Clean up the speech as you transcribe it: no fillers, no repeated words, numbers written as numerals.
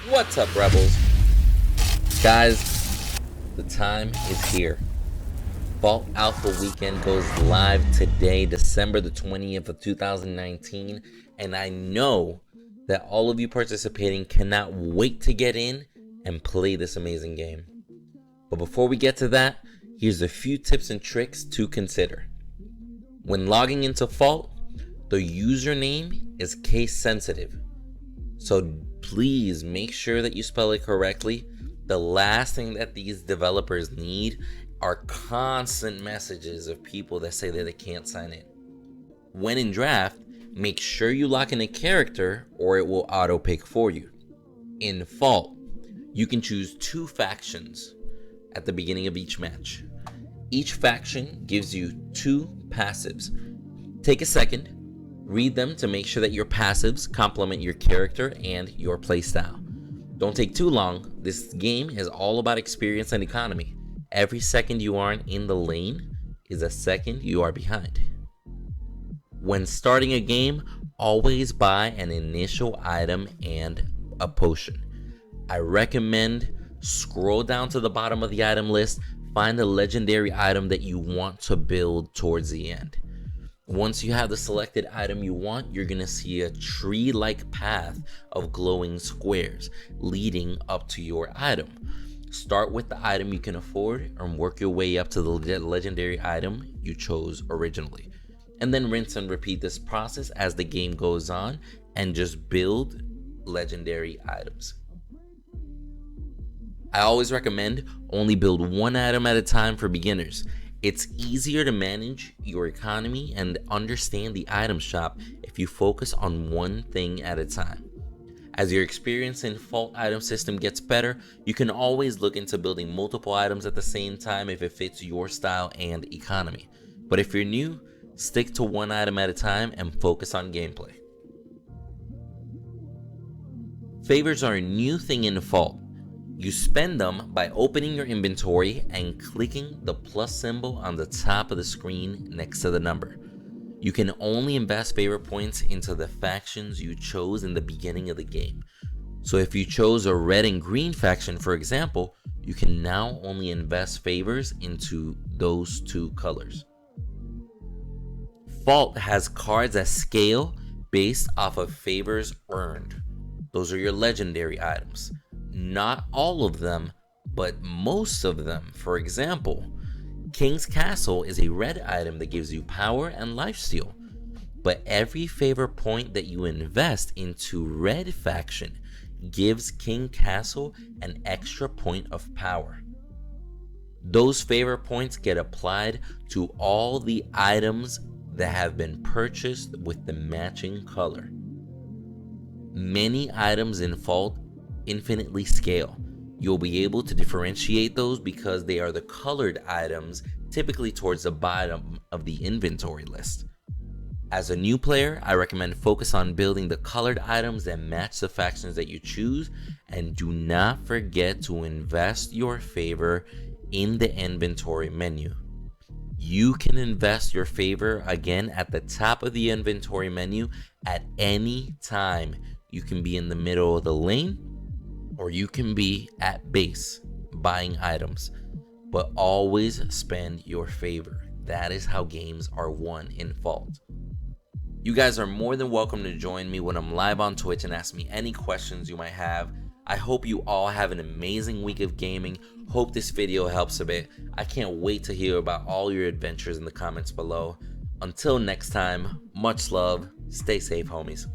What's up, Rebels? Guys, the time is here. Vault Alpha Weekend goes live today, December the 20th of 2019, and I know that all of you participating cannot wait to get in and play this amazing game. But before we get to that, here's a few tips and tricks to consider. When logging into Vault, the username is case sensitive, so please make sure that you spell it correctly. The last thing that these developers need are constant messages of people that say that they can't sign in. When in draft, make sure you lock in a character or it will auto pick for you. In Vault, you can choose 2 factions at the beginning of each match. Each faction gives you 2 passives. Take a second, read them to make sure that your passives complement your character and your playstyle. Don't take too long. This game is all about experience and economy. Every second you aren't in the lane is a second you are behind. When starting a game, always buy an initial item and a potion. I recommend scroll down to the bottom of the item list, find the legendary item that you want to build towards the end. Once you have the selected item you want, you're going to see a tree-like path of glowing squares leading up to your item. Start with the item you can afford and work your way up to the legendary item you chose originally. And then rinse and repeat this process as the game goes on and just build legendary items. I always recommend only build 1 item at a time for beginners. It's easier to manage your economy and understand the item shop if you focus on one thing at a time. As your experience in Vault item system gets better, you can always look into building multiple items at the same time if it fits your style and economy. But if you're new, stick to 1 item at a time and focus on gameplay. Favors are a new thing in Vault. You spend them by opening your inventory and clicking the plus symbol on the top of the screen next to the number. You can only invest favor points into the factions you chose in the beginning of the game. So if you chose a red and green faction, for example, you can now only invest favors into those 2 colors. Vault has cards that scale based off of favors earned. Those are your legendary items. Not all of them, but most of them. For example, King's Castle is a red item that gives you power and lifesteal, but every favor point that you invest into red faction gives King Castle an extra point of power. Those favor points get applied to all the items that have been purchased with the matching color. Many items in Vault infinitely scale. You'll be able to differentiate those because they are the colored items, typically towards the bottom of the inventory list. As a new player, I recommend focus on building the colored items that match the factions that you choose, and do not forget to invest your favor in the inventory menu. You can invest your favor again at the top of the inventory menu at any time. You can be in the middle of the lane, or you can be at base buying items, but always spend your favor. That is how games are won in Vault. You guys are more than welcome to join me when I'm live on Twitch and ask me any questions you might have. I hope you all have an amazing week of gaming. Hope this video helps a bit. I can't wait to hear about all your adventures in the comments below. Until next time, much love, stay safe, homies.